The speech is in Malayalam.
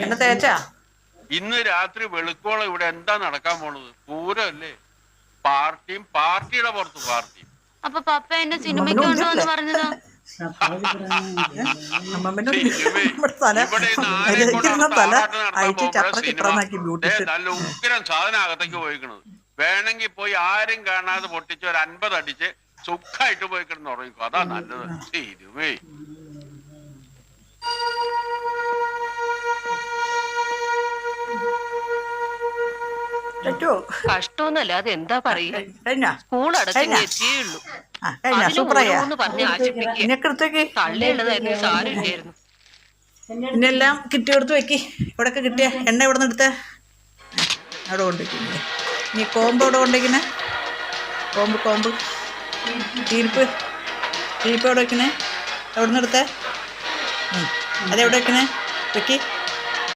എന്നെ തേച്ചാ ഇന്ന് രാത്രി വെളുക്കോളം ഇവിടെ എന്താ നടക്കാൻ പോണത്? പൂരമല്ലേ? പാർട്ടിയും പാർട്ടിയുടെ പുറത്ത് പാർട്ടിയും. അപ്പൊ പപ്പ എന്നെ സിനിമയ്ക്ക് കൊണ്ടുവന്ന് പറഞ്ഞതോ? സിനിമേ ഇവിടെ ആരെ കൊണ്ടാണ് പാറാട്ട് നടത്താൻ പോകുമ്പോഴേ സിനിമ നല്ല ഉഗ്രം സാധനം അകത്തേക്ക് പോയിക്കണത്. വേണമെങ്കിൽ പോയി ആരും കാണാതെ പൊട്ടിച്ച് ഒരു 50 അടിച്ച് സുഖമായിട്ട് പോയി കിടന്ന് ഉറങ്ങിക്കോ. അതാ നല്ലത്. സിനിമേ കഷ്ടമൊന്നുമല്ല. അത് എന്താ പറയുക, സ്കൂൾ അടച്ചെങ്കിൽ എത്തിയുള്ളൂ. പറഞ്ഞ് ആശിപ്പിക്കുക. തള്ളിയുള്ളതായിരുന്നു, സാരമില്ലായിരുന്നു. പിന്നെല്ലാം കിട്ടി കൊടുത്ത് വെക്കി. ഇവിടെയൊക്കെ കിട്ടിയ എണ്ണ ഇവിടെ നിന്ന് എടുത്തേ. അവിടെ കൊണ്ടിരിക്കുന്നേ. ഇനി കോമ്പ് ഇവിടെ കൊണ്ടിരിക്കുന്നേ. കോമ്പ് ചീരിപ്പ് എവിടെ വെക്കണേ? എവിടെ നിന്ന് എടുത്തേ? അതെവിടെ വെക്കണേ? വെക്കി.